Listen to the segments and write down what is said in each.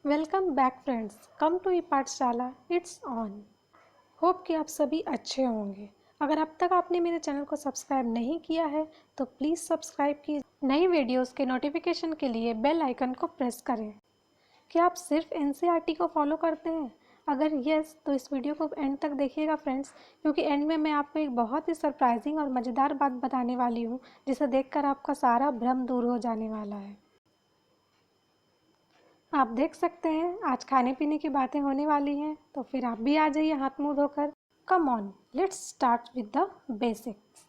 Welcome back friends, come to e Pathshala it's on. Hope कि आप सभी अच्छे होंगे। अगर अब तक आपने मेरे चैनल को सब्सक्राइब नहीं किया है तो प्लीज़ सब्सक्राइब कीजिए। नई वीडियोस के नोटिफिकेशन के लिए बेल आइकन को प्रेस करें। क्या आप सिर्फ एनसीईआरटी को फॉलो करते हैं? अगर यस तो इस वीडियो को एंड तक देखिएगा फ्रेंड्स, क्योंकि एंड में मैं आपको एक बहुत ही सरप्राइजिंग और मज़ेदार बात बताने वाली हूँ जिसे देखकर आपका सारा भ्रम दूर हो जाने वाला है। आप देख सकते हैं आज खाने पीने की बातें होने वाली हैं, तो फिर आप भी आ जाइए हाथ मुंह धोकर। Come on, let's start with the basics.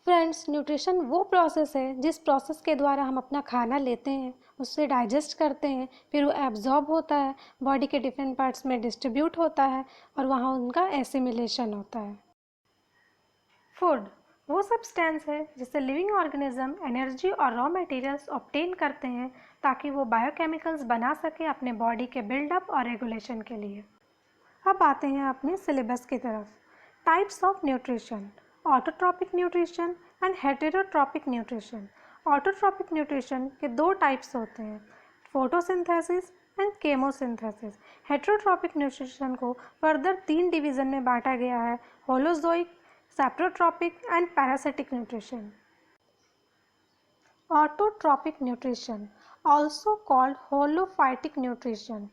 Friends, nutrition वो प्रोसेस है जिस प्रोसेस के द्वारा हम अपना खाना लेते हैं, उससे डाइजेस्ट करते हैं, फिर वो एब्जॉर्ब होता है, बॉडी के डिफरेंट पार्ट्स में डिस्ट्रीब्यूट होता है और वहाँ उनका एसिमिलेशन होता है। फूड वो सब्सटेंस है जिससे लिविंग ऑर्गेनिज्म एनर्जी और रॉ मटेरियल्स ऑब्टेन करते हैं ताकि वो बायोकेमिकल्स बना सके अपने बॉडी के बिल्डअप और रेगुलेशन के लिए। अब आते हैं अपने सिलेबस की तरफ। Types of nutrition: autotrophic nutrition and heterotrophic nutrition. Autotrophic nutrition के दो टाइप्स होते हैं, photosynthesis and chemosynthesis. Heterotrophic nutrition को फर्दर 3 डिवीजन में बांटा गया है: holozoic, saprotropic and parasitic nutrition. Autotrophic nutrition, also called holophytic nutrition.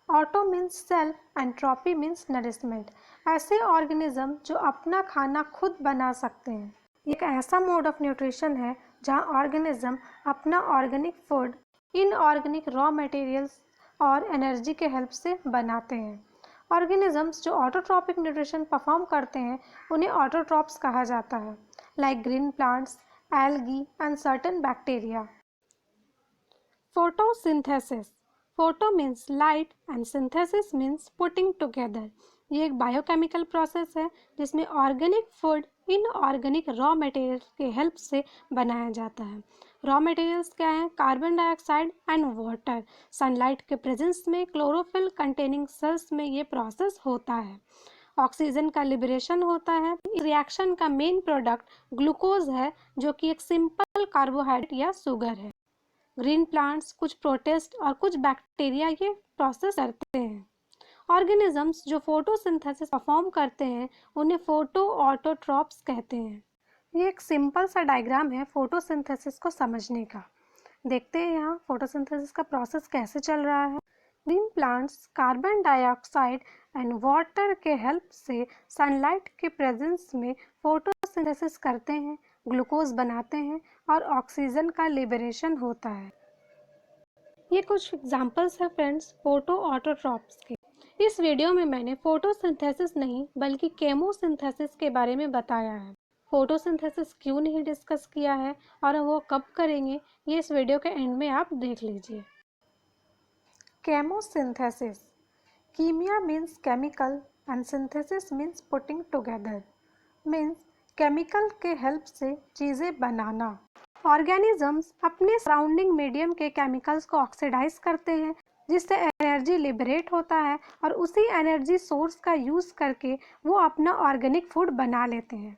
Auto means self and trophy means nourishment. ऐसे ऑर्गेनिज्म जो अपना खाना खुद बना सकते हैं। एक ऐसा मोड ऑफ न्यूट्रिशन है जहाँ ऑर्गेनिज्म अपना organic food inorganic raw materials और एनर्जी के हेल्प से बनाते हैं। ऑर्गेनिजम्स जो ऑटोट्रॉपिक न्यूट्रिशन परफॉर्म करते हैं उन्हें ऑटोट्रॉप्स कहा जाता है, like green plants, algae and certain bacteria. Photosynthesis, photo means light and synthesis means putting together. ये एक बायोकेमिकल प्रोसेस है जिसमें organic food inorganic raw material के हेल्प से बनाया जाता है। रॉ मटेरियल्स क्या हैं? Carbon dioxide and water. Sunlight के प्रेजेंस में क्लोरोफिल कंटेनिंग सेल्स में ये प्रोसेस होता है। ऑक्सीजन का लिबरेशन होता है। रिएक्शन का मेन प्रोडक्ट ग्लूकोज है, जो कि एक सिंपल कार्बोहाइड्रेट या शुगर है। ग्रीन प्लांट्स, कुछ प्रोटिस्ट और कुछ बैक्टीरिया ये प्रोसेस करते हैं। ऑर्गेनिजम्स जो फोटोसिंथेसिस परफॉर्म करते हैं उन्हें फोटो ऑटोट्रॉप्स कहते हैं। ये एक सिंपल सा डायग्राम है फोटोसिंथेसिस को समझने का। देखते हैं यहाँ फोटोसिंथेसिस का प्रोसेस कैसे चल रहा है। Green plants carbon dioxide and water के हेल्प से सनलाइट के प्रेजेंस में फोटोसिंथेसिस करते हैं, ग्लूकोज बनाते हैं और ऑक्सीजन का लिबरेशन होता है। ये कुछ एग्जांपल्स हैं फ्रेंड्स फोटो ऑटोट्रॉप्स के। इस वीडियो में मैंने फोटोसिंथेसिस नहीं बल्कि केमोसिंथेसिस के बारे में बताया है। फोटोसिंथेसिस क्यों नहीं डिस्कस किया है और वो कब करेंगे, ये इस वीडियो के एंड में आप देख लीजिए। केमोसिंथेसिस, कीमिया means chemical and synthesis means putting together, means chemical के हेल्प से चीज़ें बनाना। ऑर्गेनिजम्स अपने सराउंडिंग मीडियम के केमिकल्स को ऑक्सीडाइज करते हैं जिससे एनर्जी लिबरेट होता है और उसी एनर्जी सोर्स का यूज़ करके वो अपना ऑर्गेनिक फूड बना लेते हैं।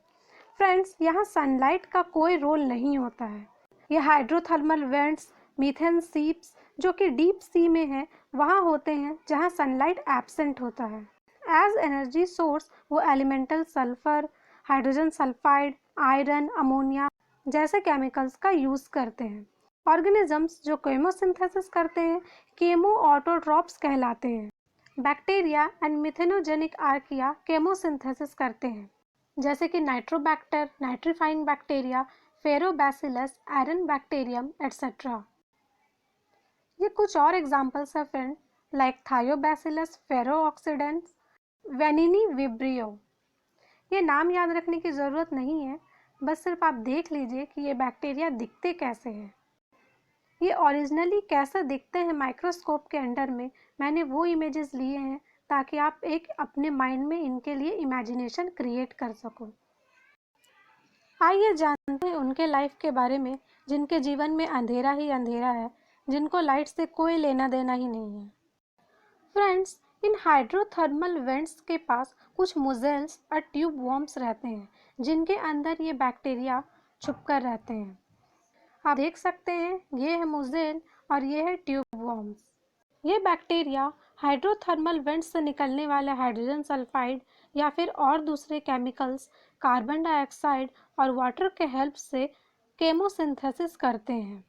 फ्रेंड्स, यहाँ सनलाइट का कोई रोल नहीं होता है। ये हाइड्रोथर्मल वेंट्स, मीथेन सीप्स जो कि डीप सी में है वहाँ होते हैं जहाँ सनलाइट एब्सेंट होता है। एज एनर्जी सोर्स वो elemental sulphur, hydrogen sulphide, iron, ammonia जैसे केमिकल्स का यूज़ करते हैं। ऑर्गेनिजम्स जो केमोसिंथेसिस करते हैं केमो ऑटोट्रॉप्स कहलाते हैं। Bacteria and methanogenic archaea chemosynthesis करते हैं, जैसे कि nitrobacter, nitrifying bacteria, ferrobacillus, iron bacterium etcetera. ये कुछ और एग्जांपल्स है फ्रेंड, लाइक थायोबैसिलस फेरोऑक्सीडेंट्स, वेनिनी विब्रियो। ये नाम याद रखने की ज़रूरत नहीं है, बस सिर्फ आप देख लीजिए कि ये बैक्टीरिया दिखते कैसे हैं। ये ओरिजिनली कैसे दिखते हैं माइक्रोस्कोप के अंडर में, मैंने वो इमेजेस लिए हैं ताकि आप एक अपने माइंड में इनके लिए इमेजिनेशन क्रिएट कर सको। आइए जानते हैं उनके लाइफ के बारे में जिनके जीवन में अंधेरा ही अंधेरा है, जिनको लाइट से कोई लेना देना ही नहीं है। फ्रेंड्स, इन हाइड्रोथर्मल वेंट्स के पास कुछ मुजेल्स और ट्यूब वॉर्म्स रहते हैं जिनके अंदर ये बैक्टीरिया छुपकर रहते हैं। आप देख सकते हैं ये है मुजेल और ये है ट्यूब वॉर्म्स। ये बैक्टीरिया हाइड्रोथर्मल वेंट से निकलने वाले हाइड्रोजन सल्फाइड या फिर और दूसरे केमिकल्स, कार्बन डाइऑक्साइड और वाटर के हेल्प से केमोसिंथेसिस करते हैं।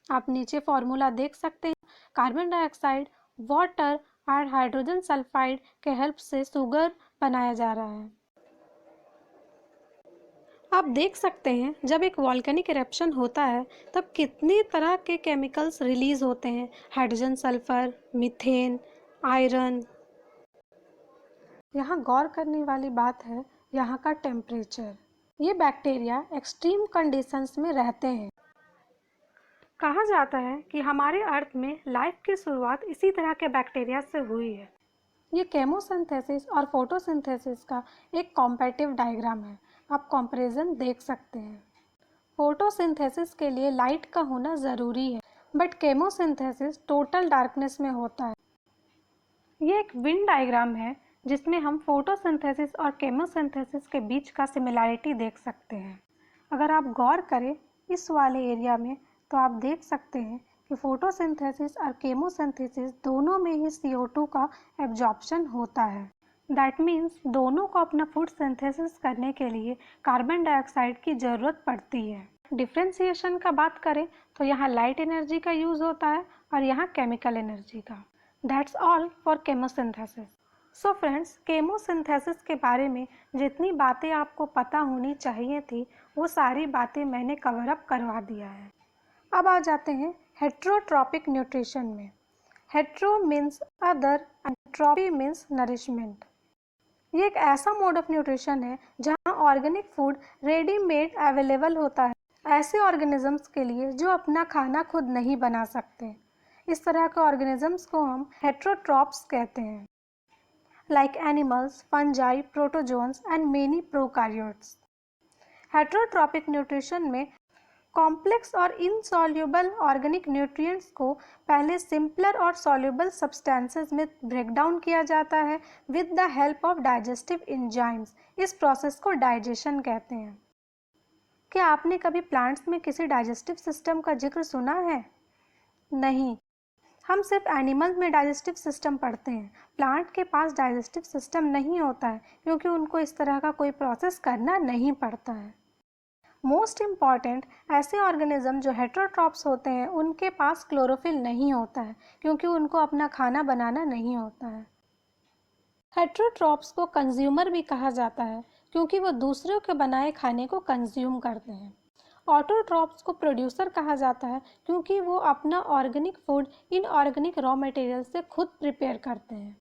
आप नीचे फॉर्मूला देख सकते हैं। कार्बन डाइऑक्साइड, वाटर और हाइड्रोजन सल्फाइड के हेल्प से शुगर बनाया जा रहा है। आप देख सकते हैं जब एक वॉल्केनिक इरप्शन होता है तब कितनी तरह के केमिकल्स रिलीज होते हैं। Hydrogen sulphur, methane, iron. यहाँ गौर करने वाली बात है यहाँ का टेम्परेचर। ये बैक्टीरिया एक्सट्रीम कंडीशंस में रहते हैं। कहा जाता है कि हमारे अर्थ में लाइफ की शुरुआत इसी तरह के बैक्टीरिया से हुई है। ये केमोसिंथेसिस और फोटोसिंथेसिस का एक कॉम्पैरेटिव डायग्राम है। आप कंपैरिजन देख सकते हैं। फोटोसिंथेसिस के लिए लाइट का होना ज़रूरी है, बट केमोसिंथेसिस टोटल डार्कनेस में होता है। ये एक विन डायग्राम है जिसमें हम फोटोसिंथेसिस और केमोसिंथेसिस के बीच का सिमिलैरिटी देख सकते हैं। अगर आप गौर करें इस वाले एरिया में तो आप देख सकते हैं कि फोटोसिंथेसिस और केमोसिंथेसिस दोनों में ही CO2 का एब्जॉर्प्शन होता है। दैट मीन्स दोनों को अपना फूड सिंथेसिस करने के लिए कार्बन डाइऑक्साइड की ज़रूरत पड़ती है। डिफ्रेंसिएशन का बात करें तो यहाँ लाइट एनर्जी का यूज़ होता है और यहाँ केमिकल एनर्जी का। That's all for chemosynthesis. So friends, chemosynthesis के बारे में जितनी बातें आपको पता होनी चाहिए थी वो सारी बातें मैंने कवर अप करवा दिया है। अब आ जाते हैं हेट्रोट्रॉपिक न्यूट्रिशन में। Hetero means other and trophe means nourishment. ये एक ऐसा मोड ऑफ न्यूट्रिशन है जहाँ ऑर्गेनिक फूड रेडीमेड अवेलेबल होता है ऐसे ऑर्गेनिजम्स के लिए जो अपना खाना खुद नहीं बना सकते। इस तरह के ऑर्गेनिजम्स को हम हेट्रोट्रॉप्स कहते हैं, like animals, fungi, protozoans and many prokaryotes. Heterotrophic nutrition में कॉम्प्लेक्स और इनसॉल्युबल ऑर्गेनिक न्यूट्रिएंट्स को पहले सिंपलर और सॉल्युबल सब्सटेंसेस में ब्रेक डाउन किया जाता है with the help of digestive enzymes. इस प्रोसेस को डाइजेशन कहते हैं। क्या आपने कभी प्लांट्स में किसी डाइजेस्टिव सिस्टम का जिक्र सुना है? नहीं, हम सिर्फ एनिमल में डाइजेस्टिव सिस्टम पढ़ते हैं। प्लांट के पास डाइजेस्टिव सिस्टम नहीं होता है क्योंकि उनको इस तरह का कोई प्रोसेस करना नहीं पड़ता है। मोस्ट इम्पॉर्टेंट, ऐसे ऑर्गेनिज्म जो हेट्रोट्रॉप्स होते हैं उनके पास क्लोरोफिल नहीं होता है क्योंकि उनको अपना खाना बनाना नहीं होता है। हेट्रोट्रॉप्स को कंज्यूमर भी कहा जाता है क्योंकि वो दूसरों के बनाए खाने को कंज्यूम करते हैं। ऑटोट्रॉप्स को प्रोड्यूसर कहा जाता है क्योंकि वो अपना organic food inorganic raw material से खुद प्रिपेयर करते हैं।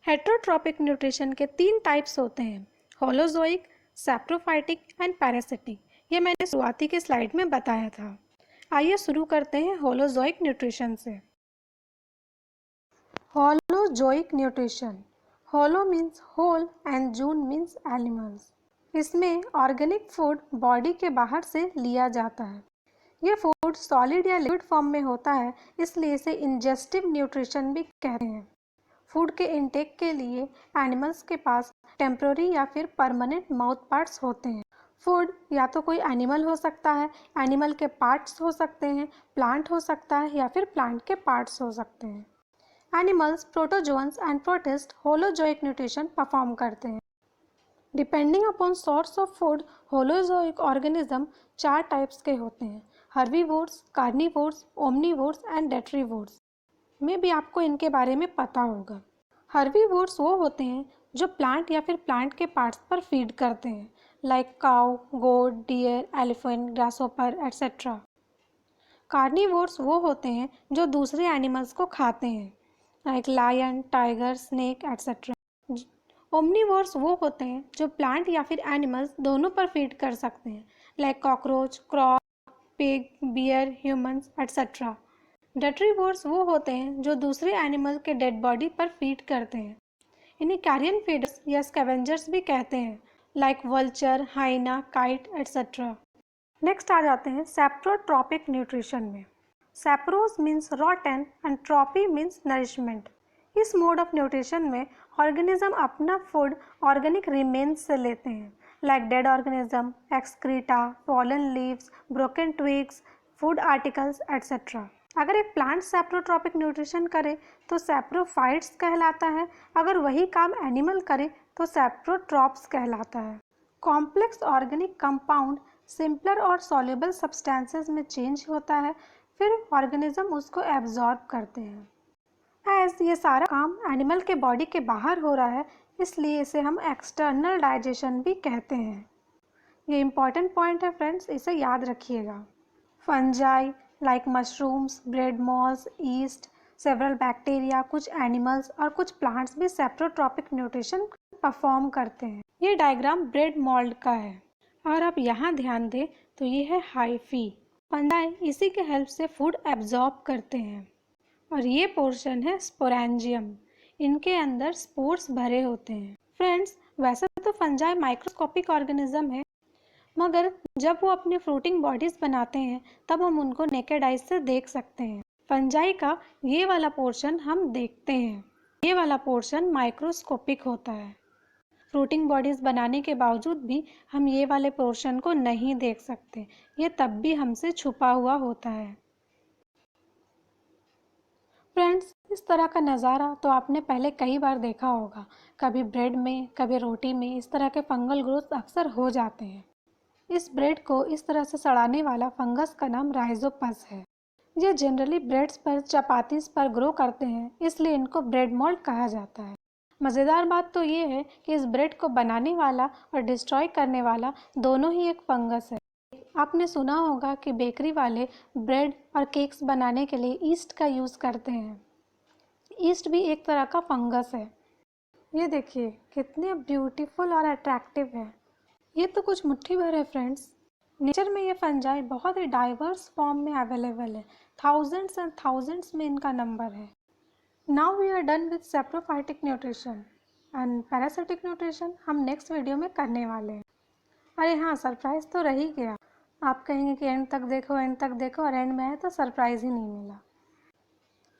हेट्रोट्रॉपिक न्यूट्रिशन के 3 टाइप्स होते हैं, होलोजोइक, सैप्रोफाइटिक एंड पैरासिटिक। ये मैंने शुरुआती के स्लाइड में बताया था। आइए शुरू करते हैं होलोजोइक न्यूट्रिशन से। Holozoic nutrition. Holo means whole and zoon means animals. इसमें ऑर्गेनिक फूड बॉडी के बाहर से लिया जाता है। ये फूड सॉलिड या लिक्विड फॉर्म में होता है, इसलिए इसे इंजेस्टिव न्यूट्रिशन भी कहते हैं। फूड के इनटेक के लिए एनिमल्स के पास टेम्पररी या फिर परमानेंट माउथ पार्ट्स होते हैं। फूड या तो कोई एनिमल हो सकता है, एनिमल के पार्ट्स हो सकते हैं, प्लांट हो सकता है या फिर प्लांट के पार्ट्स हो सकते हैं। Animals, protozoans and protist holozoic nutrition perform करते हैं। Depending upon source of food, holozoic organism 4 types के होते हैं, हर्बीवोर्स, कार्निवोर्स, ओमनीवोर्स एंड डेट्रीवोर्स। में भी आपको इनके बारे में पता होगा। हर्बीवोर्स वो होते हैं जो प्लांट या फिर प्लांट के पार्ट्स पर फीड करते हैं, like cow, goat, deer, elephant, grasshopper etcetera. Carnivores वो होते हैं जो दूसरे एनिमल्स को खाते हैं, like lion, tiger, snake etcetera. Omnivores वो होते हैं जो प्लांट या फिर एनिमल्स दोनों पर फीड कर सकते हैं, like cockroach, crow, pig, bear, humans etcetera. Detritivores वो होते हैं जो दूसरे एनिमल के डेड बॉडी पर फीड करते हैं। इन्हें कैरियन फीडर्स या स्कैवेंजर्स भी कहते हैं, like vulture, hyena, kite etcetera. Next आ जाते हैं सैप्रोट्रॉपिक न्यूट्रिशन में। Sapros means rotten and trophe means nourishment. इस मोड ऑफ न्यूट्रिशन में ऑर्गेनिज्म अपना फूड ऑर्गेनिक रिमेन्स से लेते हैं, like dead organism, excreta, fallen leaves, broken twigs, food articles etcetera. अगर एक प्लांट सैप्रोट्रॉपिक न्यूट्रिशन करे तो सैप्रोफाइट्स कहलाता है, अगर वही काम एनिमल करे तो सैप्रोट्रॉप्स कहलाता है। कॉम्प्लेक्स ऑर्गेनिक कंपाउंड सिंपलर और सॉल्युबल सब्सटेंसेस में चेंज होता है, फिर ऑर्गेनिज्म उसको एब्जॉर्ब करते हैं। एज ये सारा काम एनिमल के बॉडी के बाहर हो रहा है, इसलिए इसे हम एक्सटर्नल डाइजेशन भी कहते हैं। ये इम्पॉर्टेंट पॉइंट है फ्रेंड्स, इसे याद रखिएगा। Fungi like mushrooms, bread malls, east, several bacteria, कुछ एनिमल्स और कुछ प्लांट्स भी सेप्रोट्रॉपिक न्यूट्रिशन परफॉर्म करते हैं। ये डायग्राम ब्रेड मोल्ड का है। अगर आप यहाँ ध्यान दें तो ये है हाइफी। फंजाई इसी के हेल्प से फूड एब्जॉर्ब करते हैं। और ये पोर्शन है स्पोरेंजियम, इनके अंदर स्पोर्स भरे होते हैं। फ्रेंड्स, वैसे तो फंजाई माइक्रोस्कोपिक ऑर्गेनिज्म है, मगर जब वो अपने फ्रूटिंग बॉडीज बनाते हैं तब हम उनको नेकेड आइज से देख सकते हैं। फंजाई का ये वाला पोर्शन हम देखते हैं, ये वाला पोर्शन माइक्रोस्कोपिक होता है। फ्रूटिंग बॉडीज बनाने के बावजूद भी हम ये वाले पोर्शन को नहीं देख सकते, ये तब भी हमसे छुपा हुआ होता है। फ्रेंड्स, इस तरह का नज़ारा तो आपने पहले कई बार देखा होगा। कभी ब्रेड में, कभी रोटी में इस तरह के फंगल ग्रोथ अक्सर हो जाते हैं। इस ब्रेड को इस तरह से सड़ाने वाला फंगस का नाम राइजोपस है। ये जनरली ब्रेड्स पर, चपातीस पर ग्रो करते हैं, इसलिए इनको ब्रेड मोल्ड कहा जाता है। मज़ेदार बात तो ये है कि इस ब्रेड को बनाने वाला और डिस्ट्रॉय करने वाला दोनों ही एक फंगस है। आपने सुना होगा कि बेकरी वाले ब्रेड और केक्स बनाने के लिए ईस्ट का यूज़ करते हैं। ईस्ट भी एक तरह का फंगस है। ये देखिए कितने ब्यूटीफुल और अट्रैक्टिव है। ये तो कुछ मुट्ठी भर है फ्रेंड्स। नेचर में ये फंजाई बहुत ही डाइवर्स फॉर्म में अवेलेबल है, थाउजेंड्स एंड थाउजेंड्स में इनका नंबर है। Now we are done with saprophytic nutrition and parasitic nutrition हम नेक्स्ट वीडियो में करने वाले हैं। अरे हाँ, सरप्राइज़ तो रह ही गया। आप कहेंगे कि एंड तक देखो, एंड तक देखो, और एंड में आए तो सरप्राइज़ ही नहीं मिला।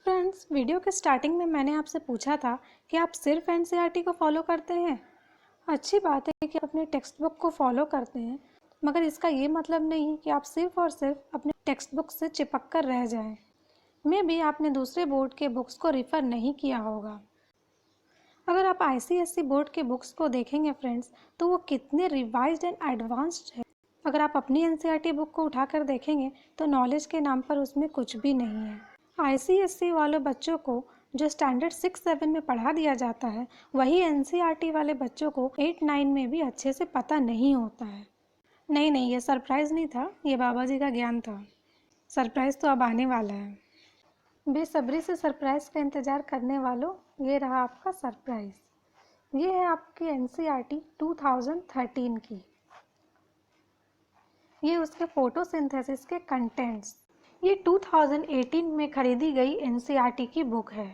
फ्रेंड्स, वीडियो के स्टार्टिंग में मैंने आपसे पूछा था कि आप सिर्फ एनसीईआरटी को फॉलो करते हैं। अच्छी बात है कि आप अपने टेक्स्ट बुक को फॉलो करते हैं, मगर इसका ये मतलब नहीं कि आप सिर्फ और सिर्फ अपने टेक्स्ट बुक से चिपक कर रह जाएं। मे भी आपने दूसरे बोर्ड के बुक्स को रिफ़र नहीं किया होगा। अगर आप आईसीएसई बोर्ड के बुक्स को देखेंगे फ्रेंड्स, तो वो कितने रिवाइज्ड एंड एडवांस्ड है। अगर आप अपनी एनसीईआरटी बुक को उठाकर देखेंगे तो नॉलेज के नाम पर उसमें कुछ भी नहीं है। आईसीएसई वाले बच्चों को जो स्टैंडर्ड 6-7 में पढ़ा दिया जाता है, वही एनसीईआरटी वाले बच्चों को 8-9 में भी अच्छे से पता नहीं होता है। नहीं, ये सरप्राइज़ नहीं था, ये बाबा जी का ज्ञान था। सरप्राइज़ तो अब आने वाला है। बेसब्री से सरप्राइज़ का इंतज़ार करने वालों, ये रहा आपका सरप्राइज़। ये है आपकी एनसीईआरटी 2013 की। ये उसके फोटोसिंथेसिस के कंटेंट्स। ये 2018 में खरीदी गई एनसीईआरटी की बुक है।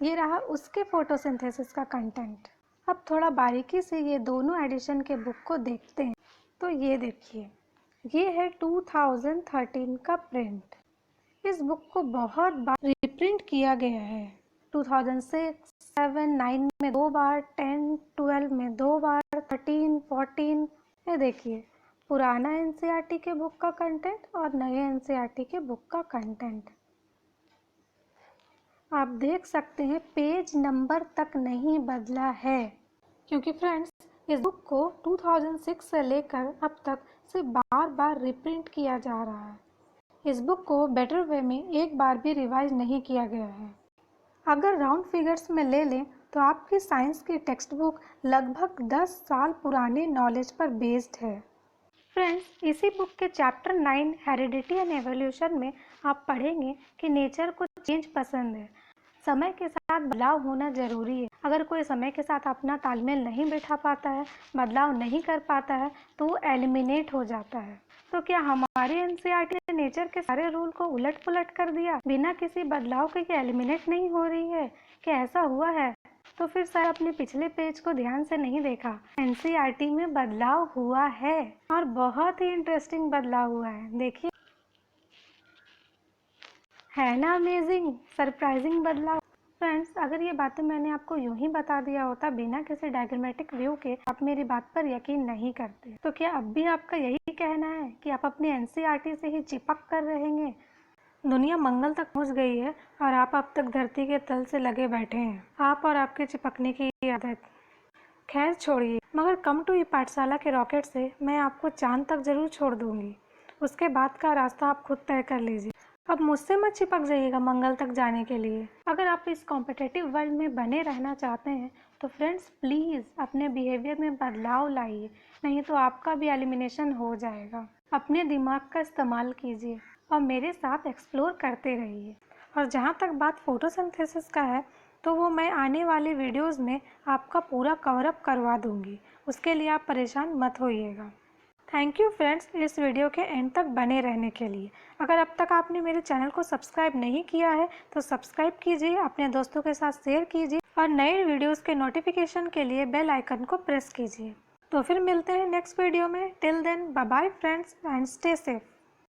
ये रहा उसके फोटोसिंथेसिस का कंटेंट। अब थोड़ा बारीकी से ये दोनों एडिशन के बुक को देखते हैं। तो ये देखिए, ये है 2013 का प्रिंट। इस बुक को बहुत बार रिप्रिंट किया गया है। 2006, 7, 9 में 2 बार, 10, 12 में 2 बार, 13, 14। ये देखिए पुराना एनसीईआरटी के बुक का कंटेंट और नए एनसीईआरटी के बुक का कंटेंट। आप देख सकते हैं पेज नंबर तक नहीं बदला है, क्योंकि फ्रेंड्स इस बुक को 2006 से लेकर अब तक से बार बार रिप्रिंट किया जा रहा है। इस बुक को बेटर वे में एक बार भी रिवाइज नहीं किया गया है। अगर राउंड फिगर्स में ले लें तो आपकी साइंस की टेक्स्ट बुक लगभग 10 साल पुराने नॉलेज पर बेस्ड है। फ्रेंड्स, इसी बुक के चैप्टर 9 हेरिडिटी एंड एवोल्यूशन में आप पढ़ेंगे कि नेचर को चेंज पसंद है, समय के साथ बदलाव होना जरूरी है। अगर कोई समय के साथ अपना तालमेल नहीं बैठा पाता है, बदलाव नहीं कर पाता है, तो वो एलिमिनेट हो जाता है। तो क्या हमारे एनसीईआरटी ने नेचर के सारे रूल को उलट पुलट कर दिया बिना किसी बदलाव के? ये एलिमिनेट नहीं हो रही है, क्या ऐसा हुआ है? तो फिर शायद अपने पिछले पेज को ध्यान से नहीं देखा। एनसीईआरटी में बदलाव हुआ है और बहुत ही इंटरेस्टिंग बदलाव हुआ है। देखिए, है ना अमेजिंग, सरप्राइजिंग बदलाव। फ्रेंड्स, अगर ये बातें मैंने आपको यूं ही बता दिया होता बिना किसी डायग्रामेटिक व्यू के, आप मेरी बात पर यकीन नहीं करते। तो क्या अब भी आपका यही कहना है कि आप अपनी एनसीईआरटी से ही चिपक कर रहेंगे? दुनिया मंगल तक पहुंच गई है और आप अब तक धरती के तल से लगे बैठे हैं। आप और आपके चिपकने की आदत। खैर छोड़िए, मगर कम टू ई पाठशाला के रॉकेट से मैं आपको चांद तक जरूर छोड़ दूंगी। उसके बाद का रास्ता आप खुद तय कर लीजिए। अब मुझसे मत चिपक जाइएगा मंगल तक जाने के लिए। अगर आप इस कॉम्पिटिटिव वर्ल्ड में बने रहना चाहते हैं तो फ्रेंड्स प्लीज़ अपने बिहेवियर में बदलाव लाइए, नहीं तो आपका भी एलिमिनेशन हो जाएगा। अपने दिमाग का इस्तेमाल कीजिए और मेरे साथ एक्सप्लोर करते रहिए। और जहाँ तक बात फोटोसिंथेसिस का है तो वो मैं आने वाले वीडियोस में आपका पूरा कवर अप करवा दूंगी। उसके लिए आप परेशान मत होइएगा। थैंक यू फ्रेंड्स इस वीडियो के एंड तक बने रहने के लिए। अगर अब तक आपने मेरे चैनल को सब्सक्राइब नहीं किया है तो सब्सक्राइब कीजिए, अपने दोस्तों के साथ शेयर कीजिए और नए वीडियोस के नोटिफिकेशन के लिए बेल आइकन को प्रेस कीजिए। तो फिर मिलते हैं नेक्स्ट वीडियो में। Till then bye bye friends and stay safe.